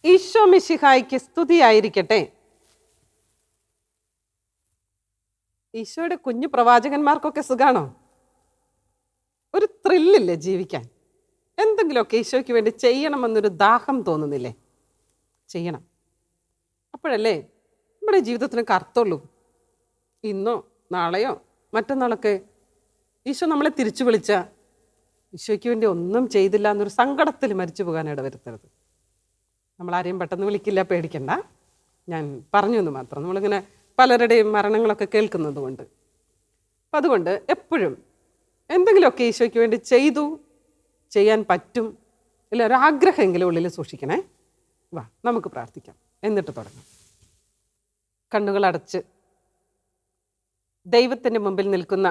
ഈശോ മിശിഹായ്ക്ക് സ്തുതിയായിരിക്കട്ടെ. ഈശോയുടെ കുഞ്ഞു പ്രവാചകന്മാർക്കൊക്കെ സുഖാണോ? ഒരു ത്രില്ലില്ലേ ജീവിക്കാൻ? എന്തെങ്കിലുമൊക്കെ ഈശോയ്ക്ക് വേണ്ടി ചെയ്യണമെന്നൊരു ദാഹം തോന്നുന്നില്ലേ? ചെയ്യണം. അപ്പോഴല്ലേ നമ്മുടെ ജീവിതത്തിനൊക്കെ അർത്ഥമുള്ളൂ. ഇന്നോ നാളെയോ മറ്റന്നാളൊക്കെ ഈശോ നമ്മളെ തിരിച്ചു വിളിച്ച ഈശോയ്ക്ക് വേണ്ടി ഒന്നും ചെയ്തില്ല എന്നൊരു സങ്കടത്തിൽ മരിച്ചു പോകാൻ ഇടവരുത്തരുത്. നമ്മളാരെയും പെട്ടെന്ന് വിളിക്കില്ല, പേടിക്കണ്ട. ഞാൻ പറഞ്ഞു എന്ന് മാത്രം. നമ്മളിങ്ങനെ പലരുടെയും മരണങ്ങളൊക്കെ കേൾക്കുന്നത് കൊണ്ട്. അപ്പം അതുകൊണ്ട് എപ്പോഴും എന്തെങ്കിലുമൊക്കെ ഈശോയ്ക്ക് വേണ്ടി ചെയ്യാൻ പറ്റും ഇല്ല, ഒരാഗ്രഹമെങ്കിലും ഉള്ളിൽ സൂക്ഷിക്കണേ. വാ, നമുക്ക് പ്രാർത്ഥിക്കാം, എന്നിട്ട് തുടങ്ങാം. കണ്ണുകളടച്ച് ദൈവത്തിൻ്റെ മുമ്പിൽ നിൽക്കുന്ന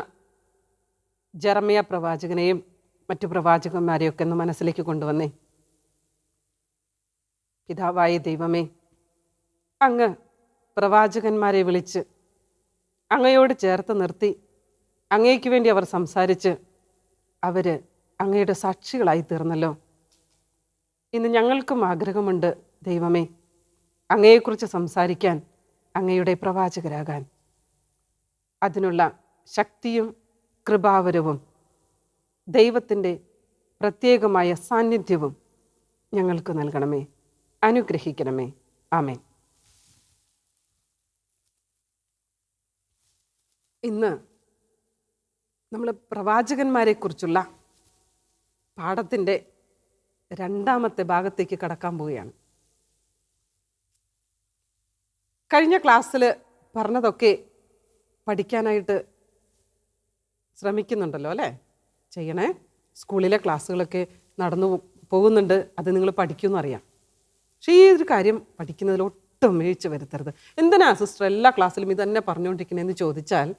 ജെറമ്യ പ്രവാചകനെയും മറ്റു പ്രവാചകന്മാരെയൊക്കെ ഒന്ന് മനസ്സിലേക്ക് കൊണ്ടുവന്നേ. പിതാവായ ദൈവമേ, അങ്ങ് പ്രവാചകന്മാരെ വിളിച്ച് അങ്ങയോട് ചേർത്ത് നിർത്തി അങ്ങയ്ക്ക് വേണ്ടി അവർ സംസാരിച്ച് അവർ അങ്ങയുടെ സാക്ഷികളായി തീർന്നല്ലോ. ഇന്ന് ഞങ്ങൾക്കും ആഗ്രഹമുണ്ട് ദൈവമേ, അങ്ങയെക്കുറിച്ച് സംസാരിക്കാൻ, അങ്ങയുടെ പ്രവാചകരാകാൻ. അതിനുള്ള ശക്തിയും കൃപാവരവും ദൈവത്തിൻ്റെ പ്രത്യേകമായ സാന്നിധ്യവും ഞങ്ങൾക്ക് നൽകണമേ, അനുഗ്രഹിക്കണമേ. ആമേൻ. ഇന്ന് നമ്മൾ പ്രവാചകന്മാരെക്കുറിച്ചുള്ള പാഠത്തിൻ്റെ രണ്ടാമത്തെ ഭാഗത്തേക്ക് കടക്കാൻ പോവുകയാണ്. കഴിഞ്ഞ ക്ലാസ്സിൽ പറഞ്ഞതൊക്കെ പഠിക്കാനായിട്ട് ശ്രമിക്കുന്നുണ്ടല്ലോ അല്ലേ? ചെയ്യണേ. സ്കൂളിലെ ക്ലാസ്സുകളൊക്കെ നടന്നു പോകുന്നുണ്ട്, അത് നിങ്ങൾ പഠിക്കുമെന്നറിയാം. പക്ഷേ ഈ ഒരു കാര്യം പഠിക്കുന്നതിൽ ഒട്ടും വീഴ്ച വരുത്തരുത്. എന്തിനാ സിസ്റ്റർ എല്ലാ ക്ലാസ്സിലും ഇതന്നെ പറഞ്ഞുകൊണ്ടിരിക്കണേന്ന് ചോദിച്ചാൽ,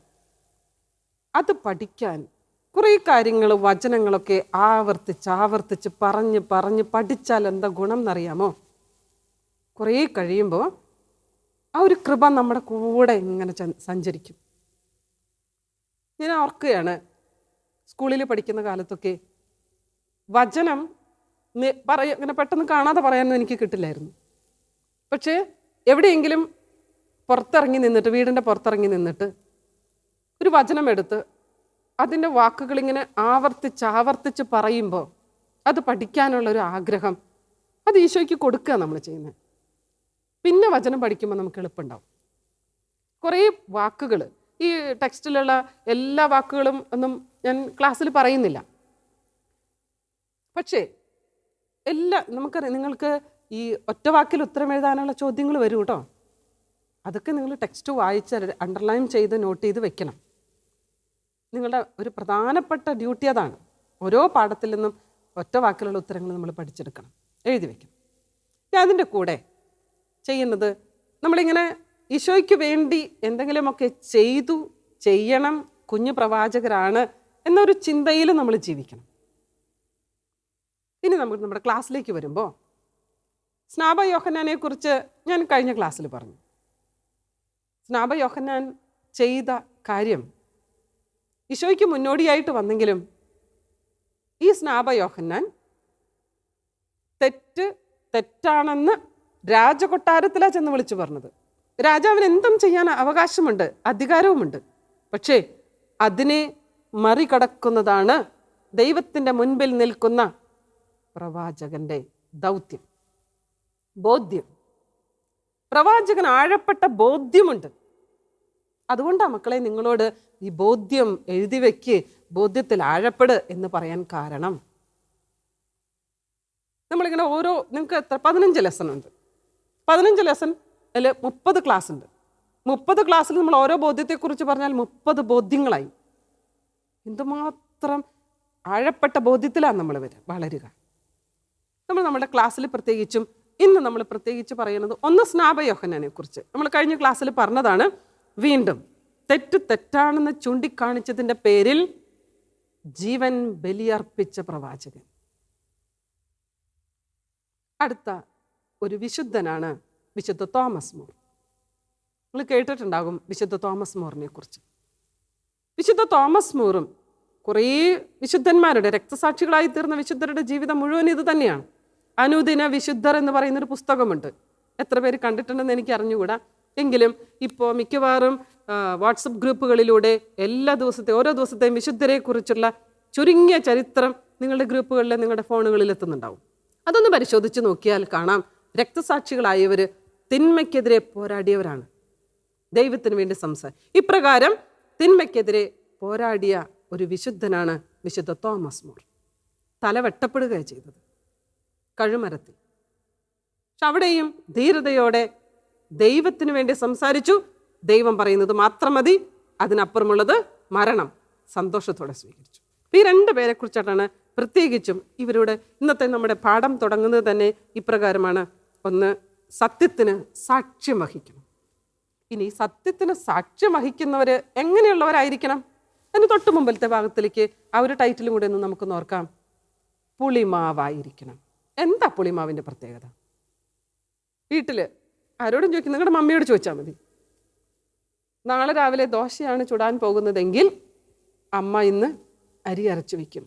അത് പഠിക്കാൻ കുറേ കാര്യങ്ങൾ, വചനങ്ങളൊക്കെ ആവർത്തിച്ച് പറഞ്ഞ് പഠിച്ചാൽ എന്താ ഗുണം എന്നറിയാമോ? കുറേ കഴിയുമ്പോൾ ആ ഒരു കൃപ നമ്മുടെ കൂടെ ഇങ്ങനെ സഞ്ചരിക്കും. ഞാൻ ഓർക്കുകയാണ്, സ്കൂളിൽ പഠിക്കുന്ന കാലത്തൊക്കെ വചനം ഇങ്ങനെ പെട്ടെന്ന് കാണാതെ പറയാനൊന്നും എനിക്ക് കിട്ടില്ലായിരുന്നു. പക്ഷേ എവിടെയെങ്കിലും പുറത്തിറങ്ങി നിന്നിട്ട്, വീടിൻ്റെ പുറത്തിറങ്ങി നിന്നിട്ട് ഒരു വചനം എടുത്ത് അതിൻ്റെ വാക്കുകളിങ്ങനെ ആവർത്തിച്ച് പറയുമ്പോൾ അത് പഠിക്കാനുള്ളൊരു ആഗ്രഹം, അത് ഈശോയ്ക്ക് കൊടുക്കുക നമ്മൾ ചെയ്യുന്നത്. പിന്നെ വചനം പഠിക്കുമ്പോൾ നമുക്ക് എളുപ്പമുണ്ടാവും. കുറേ വാക്കുകൾ, ഈ ടെക്സ്റ്റിലുള്ള എല്ലാ വാക്കുകളും ഒന്നും ഞാൻ ക്ലാസ്സിൽ പറയുന്നില്ല. പക്ഷേ നിങ്ങൾക്ക് ഈ ഒറ്റ വാക്കിൽ ഉത്തരം എഴുതാനുള്ള ചോദ്യങ്ങൾ വരും കേട്ടോ. അതൊക്കെ നിങ്ങൾ ടെക്സ്റ്റ് വായിച്ച് അണ്ടർലൈൻ ചെയ്ത് നോട്ട് ചെയ്ത് വെക്കണം. നിങ്ങളുടെ ഒരു പ്രധാനപ്പെട്ട ഡ്യൂട്ടി അതാണ്. ഓരോ പാഠത്തിൽ നിന്നും ഒറ്റ വാക്കിലുള്ള ഉത്തരങ്ങൾ നമ്മൾ പഠിച്ചെടുക്കണം, എഴുതി വെക്കണം. അതിൻ്റെ കൂടെ ചെയ്യുന്നത്, നമ്മളിങ്ങനെ ഈശോയ്ക്ക് വേണ്ടി എന്തെങ്കിലുമൊക്കെ ചെയ്യണം, കുഞ്ഞു പ്രവാചകരാണ് എന്നൊരു ചിന്തയിൽ നമ്മൾ ജീവിക്കണം. ഇനി നമ്മൾ നമ്മുടെ ക്ലാസ്സിലേക്ക് വരുമ്പോൾ, സ്നാപ യോഹന്നാനെ കുറിച്ച് ഞാൻ കഴിഞ്ഞ ക്ലാസ്സിൽ പറഞ്ഞു. സ്നാപ യോഹന്നാൻ ചെയ്ത കാര്യം ഈശോയ്ക്ക് മുന്നോടിയായിട്ട് വന്നെങ്കിലും ഈ സ്നാപ യോഹന്നാൻ തെറ്റാണെന്ന് രാജകൊട്ടാരത്തിലാണ് ചെന്ന് വിളിച്ചു പറഞ്ഞത്. രാജാവിന് എന്തും ചെയ്യാൻ അവകാശമുണ്ട്, അധികാരവുമുണ്ട്. പക്ഷേ അതിനെ മറികടക്കുന്നതാണ് ദൈവത്തിൻ്റെ മുൻപിൽ നിൽക്കുന്ന പ്രവാചകന്റെ ദൗത്യം, ബോധ്യം. പ്രവാചകൻ ആഴപ്പെട്ട ബോധ്യമുണ്ട്. അതുകൊണ്ടാണ് മക്കളെ നിങ്ങളോട് ഈ ബോധ്യം എഴുതി വെക്ക്, ബോധ്യത്തിൽ ആഴപ്പെട് എന്ന് പറയാൻ കാരണം. നമ്മളിങ്ങനെ നിങ്ങൾക്ക് എത്ര 15 ലെസൺ ഉണ്ട്. 15 ലെസൺ അതിൽ 30 ക്ലാസ് ഉണ്ട്. 30 ക്ലാസ്സിൽ നമ്മൾ ഓരോ ബോധ്യത്തെക്കുറിച്ച് പറഞ്ഞാൽ 30 ബോധ്യങ്ങളായി. എന്തുമാത്രം ആഴപ്പെട്ട ബോധ്യത്തിലാണ് നമ്മൾ വളരുക. നമ്മുടെ ക്ലാസ്സിൽ പ്രത്യേകിച്ചും ഇന്ന് നമ്മൾ പ്രത്യേകിച്ച് പറയുന്നത് സ്നാപ യോഹന്നാനെ കുറിച്ച്. നമ്മൾ കഴിഞ്ഞ ക്ലാസ്സിൽ പറഞ്ഞതാണ്. വീണ്ടും തെറ്റാണെന്ന് ചൂണ്ടിക്കാണിച്ചതിൻ്റെ പേരിൽ ജീവൻ ബലിയർപ്പിച്ച പ്രവാചകൻ. അടുത്ത ഒരു വിശുദ്ധനാണ് വിശുദ്ധ തോമസ് മോർ. നിങ്ങൾ കേട്ടിട്ടുണ്ടാകും വിശുദ്ധ തോമസ് മോറിനെ കുറിച്ച്. വിശുദ്ധ തോമസ് മൂറും കുറേ വിശുദ്ധന്മാരുടെ രക്തസാക്ഷികളായി തീർന്ന വിശുദ്ധരുടെ ജീവിതം മുഴുവൻ ഇത് തന്നെയാണ്. അനുദിന വിശുദ്ധർ എന്ന് പറയുന്നൊരു പുസ്തകമുണ്ട്. എത്ര പേര് കണ്ടിട്ടുണ്ടെന്ന് എനിക്ക് അറിഞ്ഞുകൂടാ. എങ്കിലും ഇപ്പോൾ മിക്കവാറും വാട്സപ്പ് ഗ്രൂപ്പുകളിലൂടെ ഓരോ ദിവസത്തെയും വിശുദ്ധരെ കുറിച്ചുള്ള ചുരുങ്ങിയ ചരിത്രം നിങ്ങളുടെ ഗ്രൂപ്പുകളിൽ, നിങ്ങളുടെ ഫോണുകളിൽ എത്തുന്നുണ്ടാവും. അതൊന്ന് പരിശോധിച്ച് നോക്കിയാൽ കാണാം, രക്തസാക്ഷികളായവർ തിന്മയ്ക്കെതിരെ പോരാടിയവരാണ്. ദൈവത്തിന് വേണ്ടി ഇപ്രകാരം തിന്മയ്ക്കെതിരെ പോരാടിയ ഒരു വിശുദ്ധനാണ് വിശുദ്ധ തോമസ് മൂർ. തല വെട്ടപ്പെടുകയാണ് ചെയ്തത് കഴുമരത്തിൽ. പക്ഷെ അവിടെയും ധീരതയോടെ ദൈവത്തിന് വേണ്ടി സംസാരിച്ചു. ദൈവം പറയുന്നത് മാത്രം മതി, അതിനപ്പുറമുള്ളത് മരണം സന്തോഷത്തോടെ സ്വീകരിച്ചു. ഈ 2 പേരെ കുറിച്ചിട്ടാണ് പ്രത്യേകിച്ചും ഇവരുടെ ഇന്നത്തെ നമ്മുടെ പാഠം തുടങ്ങുന്നത് തന്നെ ഇപ്രകാരമാണ്. ഒന്ന്, സത്യത്തിന് സാക്ഷ്യം വഹിക്കണം. ഇനി സത്യത്തിന് സാക്ഷ്യം വഹിക്കുന്നവർ എങ്ങനെയുള്ളവരായിരിക്കണം? അതിന് തൊട്ട് മുമ്പിലത്തെ ഭാഗത്തിലേക്ക് ആ ഒരു ടൈറ്റിലും കൂടെ ഒന്ന് നമുക്ക് നോക്കാം. പുളിമാവായിരിക്കണം. എന്താ പുളിമാവിൻ്റെ പ്രത്യേകത? വീട്ടിൽ ആരോടും ചോദിക്കും, നിങ്ങളുടെ മമ്മിയോട് ചോദിച്ചാൽ മതി. നാളെ രാവിലെ ദോശയാണ് ചുടാൻ പോകുന്നതെങ്കിൽ അമ്മ ഇന്ന് അരി അരച്ചു വയ്ക്കും.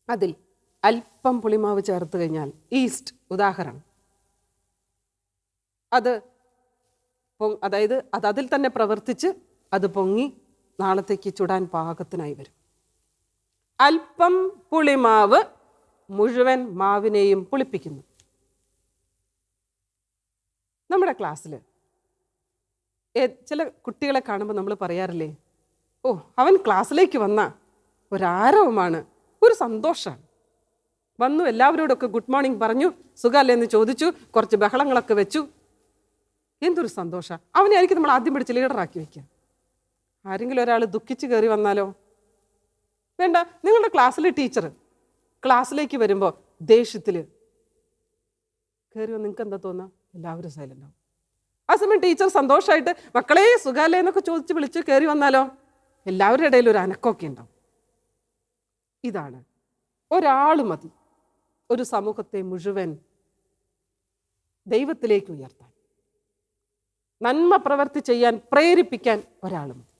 അതിൽ അല്പം പുളിമാവ് ചേർത്ത് കഴിഞ്ഞാൽ, ഈസ്റ്റ് ഉദാഹരണം, അതായത് അതിൽ തന്നെ പ്രവർത്തിച്ച് അത് പൊങ്ങി നാളത്തേക്ക് ചുടാൻ പാകത്തിനായി വരും. അല്പം പുളിമാവ് മുഴുവൻ മാവിനെയും പുളിപ്പിക്കുന്നു. നമ്മുടെ ക്ലാസ്സിൽ ചില കുട്ടികളെ കാണുമ്പോൾ നമ്മൾ പറയാറില്ലേ, ഓ അവൻ ക്ലാസ്സിലേക്ക് വന്ന ഒരാരവമാണ്, ഒരു സന്തോഷമാണ്. വന്നു എല്ലാവരോടൊക്കെ ഗുഡ് മോർണിംഗ് പറഞ്ഞു, സുഖമല്ലേ എന്ന് ചോദിച്ചു, കുറച്ച് ബഹളങ്ങളൊക്കെ വെച്ചു. എന്തൊരു സന്തോഷമാണ്. അവനെ ആയിരിക്കും നമ്മൾ ആദ്യം പിടിച്ച് ലീഡറാക്കി വയ്ക്കുക. ആരെങ്കിലും ഒരാൾ ദുഃഖിച്ച് കയറി വന്നാലോ? വേണ്ട. നിങ്ങളുടെ ക്ലാസ്സിലെ ടീച്ചർ ക്ലാസ്സിലേക്ക് വരുമ്പോൾ ദേഷ്യത്തിൽ കയറി വന്ന് നിങ്ങൾക്ക് എന്താ തോന്നുക? എല്ലാവരും സൈലൻ്റ് ആവും. ആ സമയം ടീച്ചർ സന്തോഷമായിട്ട് മക്കളെ സുഖമല്ലേ എന്നൊക്കെ ചോദിച്ച് വിളിച്ച് കയറി വന്നാലോ എല്ലാവരുടെ ഇടയിൽ ഒരു അനക്കമൊക്കെ ഉണ്ടാവും. ഇതാണ്, ഒരാൾ മതി ഒരു സമൂഹത്തെ മുഴുവൻ ദൈവത്തിലേക്ക് ഉയർത്താൻ, നന്മ പ്രവൃത്തി ചെയ്യാൻ പ്രേരിപ്പിക്കാൻ ഒരാൾ മതി.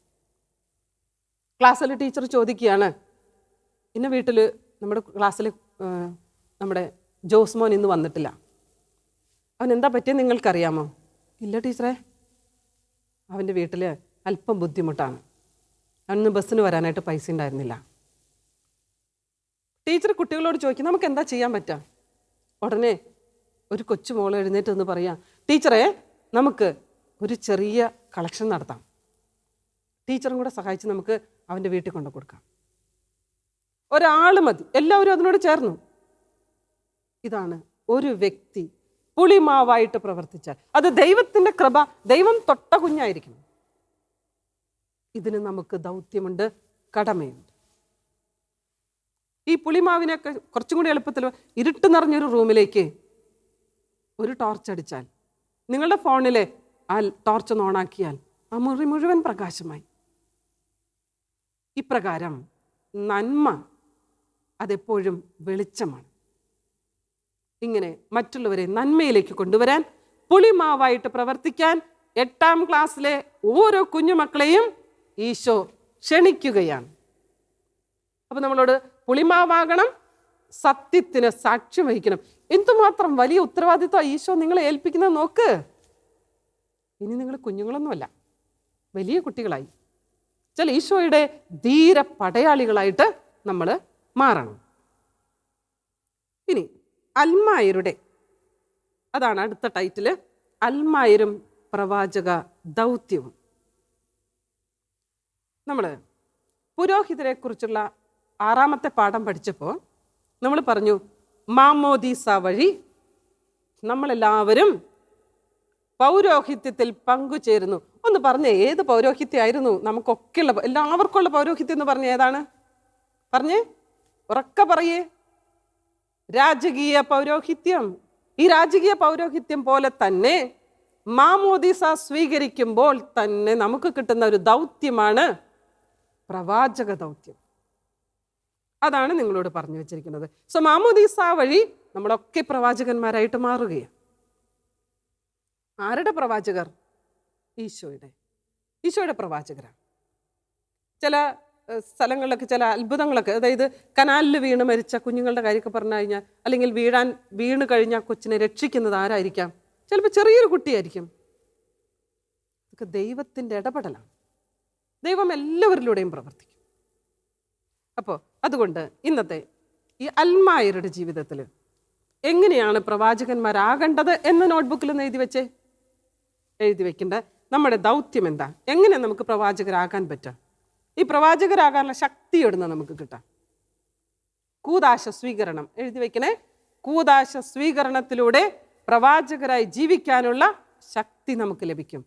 ക്ലാസ്സിൽ ടീച്ചർ ചോദിക്കുകയാണ്, ഇന്ന വീട്ടിൽ നമ്മുടെ ക്ലാസ്സിൽ നമ്മുടെ ജോസ്മോൻ ഇന്ന് വന്നിട്ടില്ല, അവൻ എന്താ പറ്റിയത് നിങ്ങൾക്കറിയാമോ? ഇല്ല ടീച്ചറെ, അവൻ്റെ വീട്ടിൽ അല്പം ബുദ്ധിമുട്ടാണ്, അവന് ബസ്സിന് വരാനായിട്ട് പൈസ ഉണ്ടായിരുന്നില്ല. ടീച്ചർ കുട്ടികളോട് ചോദിക്കും, നമുക്ക് എന്താ ചെയ്യാൻ പറ്റുക? ഉടനെ ഒരു കൊച്ചു മോള് എഴുന്നേറ്റ് എന്ന് പറയാം, ടീച്ചറെ നമുക്ക് ഒരു ചെറിയ കളക്ഷൻ നടത്താം, ടീച്ചറും കൂടെ സഹായിച്ച് നമുക്ക് അവൻ്റെ വീട്ടിൽ കൊണ്ടു കൊടുക്കാം. ഒരാൾ മതി. എല്ലാവരും അതിനോട് ചേർന്നു. ഇതാണ്, ഒരു വ്യക്തി പുളിമാവായിട്ട് പ്രവർത്തിച്ചാൽ അത് ദൈവത്തിൻ്റെ കൃപ, ദൈവം തൊട്ട കുഞ്ഞായിരിക്കണം. ഇതിന് നമുക്ക് ദൗത്യമുണ്ട്, കടമയുണ്ട്. ഈ പുളിമാവിനൊക്കെ കുറച്ചും കൂടി എളുപ്പത്തിൽ ഇരുട്ട് നിറഞ്ഞൊരു റൂമിലേക്ക് ഒരു ടോർച്ച് അടിച്ചാൽ, നിങ്ങളുടെ ഫോണിലെ ആ ടോർച്ച് ഒന്ന് ഓണാക്കിയാൽ ആ മുറി മുഴുവൻ പ്രകാശമായി. ഇപ്രകാരം നന്മ അതെപ്പോഴും വെളിച്ചമാണ്. ഇങ്ങനെ മറ്റുള്ളവരെ നന്മയിലേക്ക് കൊണ്ടുവരാൻ, പുളിമാവായിട്ട് പ്രവർത്തിക്കാൻ 8ാം ക്ലാസ്സിലെ ഓരോ കുഞ്ഞുമക്കളെയും ഈശോ ക്ഷണിക്കുകയാണ്. അപ്പൊ നമ്മളോട് പുളിമാവാകണം, സത്യത്തിന് സാക്ഷ്യം വഹിക്കണം. എന്തുമാത്രം വലിയ ഉത്തരവാദിത്വം ഈശോ നിങ്ങളെ ഏൽപ്പിക്കുന്നത് നോക്ക്. ഇനി നിങ്ങൾ കുഞ്ഞുങ്ങളൊന്നുമല്ല, വലിയ കുട്ടികളായി. ചില ഈശോയുടെ ധീര പടയാളികളായിട്ട് നമ്മൾ മാറണം. ഇനി അൽമായരുടെ, അതാണ് അടുത്ത ടൈറ്റില്, അൽമായരും പ്രവാചക ദൗത്യവും. നമ്മൾ പുരോഹിതരെ കുറിച്ചുള്ള 6ാമത്തെ പാഠം പഠിച്ചപ്പോൾ നമ്മൾ പറഞ്ഞു, മാമോദീസ വഴി നമ്മളെല്ലാവരും പൗരോഹിത്യത്തിൽ പങ്കുചേരുന്നു. ഒന്ന് പറഞ്ഞേ, ഏത് പൗരോഹിത്യമായിരുന്നു നമുക്കൊക്കെയുള്ള, എല്ലാവർക്കുള്ള പൗരോഹിത്യം എന്ന് പറഞ്ഞ ഏതാണ്? പറഞ്ഞേ, ഉറക്കെ പറയേ. രാജകീയ പൗരോഹിത്യം. ഈ രാജകീയ പൗരോഹിത്യം പോലെ തന്നെ മാമോദീസ സ്വീകരിക്കുമ്പോൾ തന്നെ നമുക്ക് കിട്ടുന്ന ഒരു ദൗത്യമാണ് പ്രവാചക ദൗത്യം. അതാണ് നിങ്ങളോട് പറഞ്ഞു വെച്ചിരിക്കുന്നത്. സോ മാമോദീസ വഴി നമ്മളൊക്കെ പ്രവാചകന്മാരായിട്ട് മാറുകയാണ്. ആരുടെ പ്രവാചകർ? ഈശോയുടെ പ്രവാചകരാണ്. ചില സ്ഥലങ്ങളിലൊക്കെ ചില അത്ഭുതങ്ങളൊക്കെ, അതായത് കനാലിൽ വീണ് മരിച്ച കുഞ്ഞുങ്ങളുടെ കാര്യമൊക്കെ പറഞ്ഞു കഴിഞ്ഞാൽ, അല്ലെങ്കിൽ വീണ് കഴിഞ്ഞാൽ കൊച്ചിനെ രക്ഷിക്കുന്നത് ആരായിരിക്കാം? ചിലപ്പോൾ ചെറിയൊരു കുട്ടിയായിരിക്കും. ഇതൊക്കെ ദൈവത്തിൻ്റെ ഇടപെടലാണ്. ദൈവം എല്ലാവരിലൂടെയും പ്രവർത്തിക്കും. അപ്പോൾ അതുകൊണ്ട് ഇന്നത്തെ ഈ അൽമായരുടെ ജീവിതത്തിൽ എങ്ങനെയാണ് പ്രവാചകന്മാരാകേണ്ടത് എന്ന് നോട്ട്ബുക്കിൽ ഒന്ന് എഴുതി വെക്കേണ്ട നമ്മുടെ ദൗത്യം എന്താ, എങ്ങനെ നമുക്ക് പ്രവാചകരാകാൻ പറ്റുക, ഈ പ്രവാചകരാകാനുള്ള ശക്തി എവിടുന്ന നമുക്ക് കിട്ടാം. കൂദാശ സ്വീകരണം എഴുതി വെക്കണേ. കൂദാശ സ്വീകരണത്തിലൂടെ പ്രവാചകരായി ജീവിക്കാനുള്ള ശക്തി നമുക്ക് ലഭിക്കും.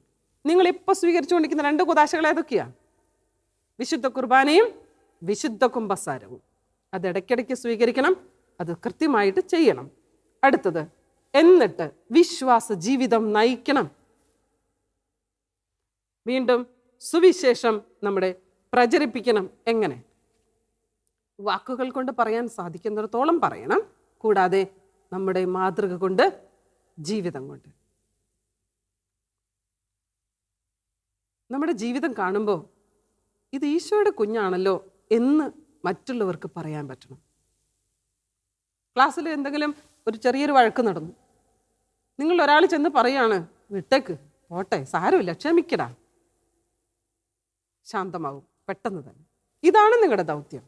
നിങ്ങളിപ്പോൾ സ്വീകരിച്ചുകൊണ്ടിരിക്കുന്ന 2 കൂദാശകൾ ഏതൊക്കെയാണ്? വിശുദ്ധ കുർബാനയും വിശുദ്ധ കുമ്പസാരവും. അത് ഇടയ്ക്കിടയ്ക്ക് സ്വീകരിക്കണം, അത് കൃത്യമായിട്ട് ചെയ്യണം. അടുത്തത്, എന്നിട്ട് വിശ്വാസ ജീവിതം നയിക്കണം. വീണ്ടും സുവിശേഷം നമ്മുടെ പ്രചരിപ്പിക്കണം. എങ്ങനെ? വാക്കുകൾ കൊണ്ട് പറയാൻ സാധിക്കുന്നിടത്തോളം പറയണം, കൂടാതെ നമ്മുടെ മാതൃക കൊണ്ട്, ജീവിതം കൊണ്ട്. നമ്മുടെ ജീവിതം കാണുമ്പോൾ ഇത് ഈശോയുടെ കുഞ്ഞാണല്ലോ എന്ന് മറ്റുള്ളവർക്ക് പറയാൻ പറ്റണം. ക്ലാസ്സിൽ എന്തെങ്കിലും ഒരു ചെറിയൊരു വഴക്ക് നടന്നു, നിങ്ങൾ ഒരാൾ ചെന്ന് പറയാണ്, വിട്ടേക്ക് പോട്ടെ, സാരമില്ല, ക്ഷമിക്കടാ, ശാന്തമാവും പെട്ടെന്ന് തന്നെ. ഇതാണ് നിങ്ങളുടെ ദൗത്യം.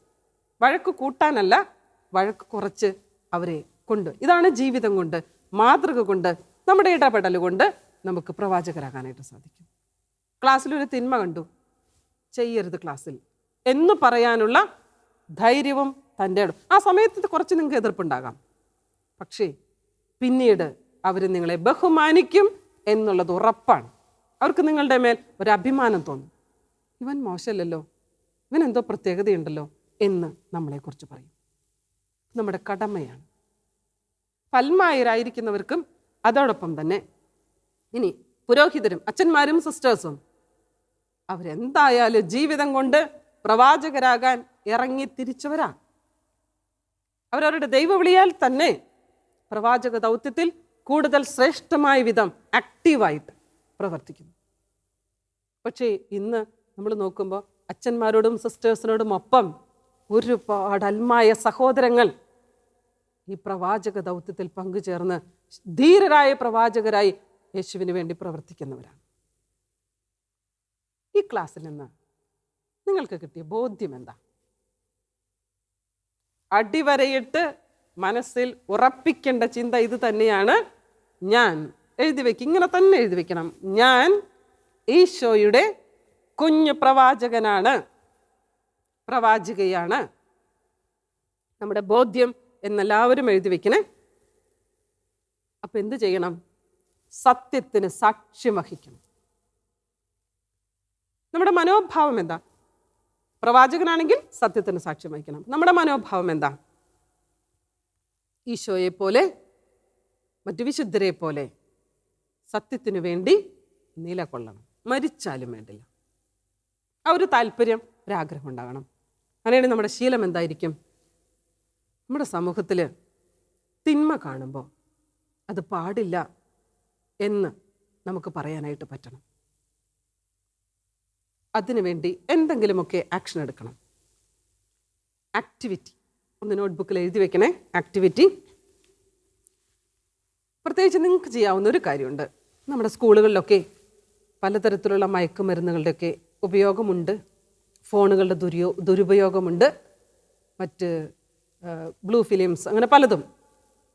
വഴക്ക് കൂട്ടാനല്ല, വഴക്ക് കുറച്ച് അവരെ കൊണ്ട്. ഇതാണ് ജീവിതം കൊണ്ട്, മാതൃക കൊണ്ട്, നമ്മുടെ ഇടപെടൽ കൊണ്ട് നമുക്ക് പ്രവാചകരാകാനായിട്ട് സാധിക്കും. ക്ലാസ്സിലൊരു തിന്മ കണ്ടു, ചെയ്യരുത് ക്ലാസ്സിൽ എന്ന് പറയാനുള്ള ധൈര്യവും തൻ്റെ ആ സമയത്ത് കുറച്ച് നിങ്ങൾക്ക് എതിർപ്പുണ്ടാകാം, പക്ഷേ പിന്നീട് അവർ നിങ്ങളെ ബഹുമാനിക്കും എന്നുള്ളത് ഉറപ്പാണ്. അവർക്ക് നിങ്ങളുടെ മേൽ ഒരു അഭിമാനം തോന്നും. ഇവൻ മോശമല്ലല്ലോ, ഇവൻ എന്തോ പ്രത്യേകതയുണ്ടല്ലോ എന്ന് നമ്മളെക്കുറിച്ച് പറയും. നമ്മുടെ കടമയാണ്. പൽമായരായിരിക്കുന്നവർക്കും അതോടൊപ്പം തന്നെ ഇനി പുരോഹിതരും അച്ഛന്മാരും സിസ്റ്റേഴ്സും അവരെന്തായാലും ജീവിതം കൊണ്ട് പ്രവാചകരാകാൻ ഇറങ്ങി തിരിച്ചവരാ. അവരവരുടെ ദൈവവിളിയാൽ തന്നെ പ്രവാചക ദൗത്യത്തിൽ കൂടുതൽ ശ്രേഷ്ഠമായ വിധം ആക്റ്റീവായിട്ട് പ്രവർത്തിക്കുന്നു. പക്ഷേ ഇന്ന് നമ്മൾ നോക്കുമ്പോൾ അച്ഛന്മാരോടും സിസ്റ്റേഴ്സിനോടും ഒപ്പം ഒരുപാട് അൽമായ സഹോദരങ്ങൾ ഈ പ്രവാചക ദൗത്യത്തിൽ പങ്കുചേർന്ന് ധീരരായ പ്രവാചകരായി യേശുവിന് വേണ്ടി പ്രവർത്തിക്കുന്നവരാണ്. ഈ ക്ലാസ്സിൽ നിന്ന് നിങ്ങൾക്ക് കിട്ടിയ ബോധ്യം എന്താ? അടിവരയിട്ട് മനസ്സിൽ ഉറപ്പിക്കേണ്ട ചിന്ത ഇത് തന്നെയാണ്. ഞാൻ എഴുതി വെക്കും, ഇങ്ങനെ തന്നെ എഴുതി വെക്കണം. ഞാൻ ഈശോയുടെ കുഞ്ഞു പ്രവാചകനാണ്, പ്രവാചികയാണ്. നമ്മുടെ ബോധ്യം എന്നെല്ലാവരും എഴുതി വെക്കണേ. അപ്പൊ എന്ത് ചെയ്യണം? സത്യത്തിന് സാക്ഷ്യം വഹിക്കണം. നമ്മുടെ മനോഭാവം എന്താ? പ്രവാചകനാണെങ്കിൽ സത്യത്തിന് സാക്ഷ്യം വഹിക്കണം. നമ്മുടെ മനോഭാവം എന്താ? ഈശോയെ പോലെ, മറ്റു വിശുദ്ധരെ പോലെ സത്യത്തിനു വേണ്ടി നിലകൊള്ളണം, മരിച്ചാലും വേണ്ടില്ല. ആ ഒരു താല്പര്യം, ഒരാഗ്രഹം ഉണ്ടാകണം. അങ്ങനെയാണെങ്കിൽ നമ്മുടെ ശീലം എന്തായിരിക്കും? നമ്മുടെ സമൂഹത്തിൽ തിന്മ കാണുമ്പോൾ അത് പാടില്ല എന്ന് നമുക്ക് പറയാനായിട്ട് പറ്റണം. അതിനുവേണ്ടി എന്തെങ്കിലുമൊക്കെ ആക്ഷൻ എടുക്കണം. ആക്ടിവിറ്റി ഒന്ന് നോട്ട്ബുക്കിൽ എഴുതി വെക്കണേ. ആക്ടിവിറ്റി പ്രത്യേകിച്ച് നിങ്ങൾക്ക് ചെയ്യാവുന്ന ഒരു കാര്യമുണ്ട്. നമ്മുടെ സ്കൂളുകളിലൊക്കെ പലതരത്തിലുള്ള മയക്കുമരുന്നുകളുടെയൊക്കെ ഉപയോഗമുണ്ട്, ഫോണുകളുടെ ദുരുപയോഗമുണ്ട്, മറ്റ് ബ്ലൂ ഫിലിംസ്, അങ്ങനെ പലതും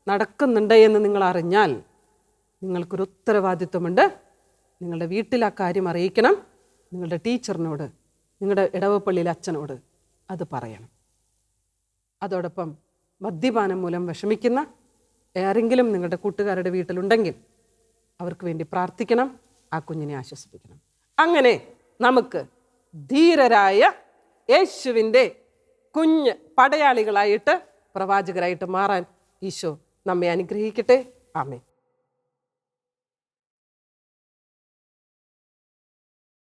നടക്കുന്നുണ്ട് എന്ന് നിങ്ങൾ അറിഞ്ഞാൽ നിങ്ങൾക്കൊരു ഉത്തരവാദിത്വമുണ്ട്. നിങ്ങളുടെ വീട്ടിൽ ആ കാര്യം അറിയിക്കണം. നിങ്ങളുടെ ടീച്ചറിനോട്, നിങ്ങളുടെ ഇടവപ്പള്ളിയിലെ അച്ഛനോട് അത് പറയണം. അതോടൊപ്പം മദ്യപാനം മൂലം വിഷമിക്കുന്ന ആരെങ്കിലും നിങ്ങളുടെ കൂട്ടുകാരുടെ വീട്ടിലുണ്ടെങ്കിൽ അവർക്ക് വേണ്ടി പ്രാർത്ഥിക്കണം, ആ കുഞ്ഞിനെ ആശ്വസിപ്പിക്കണം. അങ്ങനെ നമുക്ക് ധീരരായ യേശുവിൻ്റെ കുഞ്ഞ് പടയാളികളായിട്ട്, പ്രവാചകരായിട്ട് മാറാൻ ഈശോ നമ്മെ അനുഗ്രഹിക്കട്ടെ. ആമേൻ.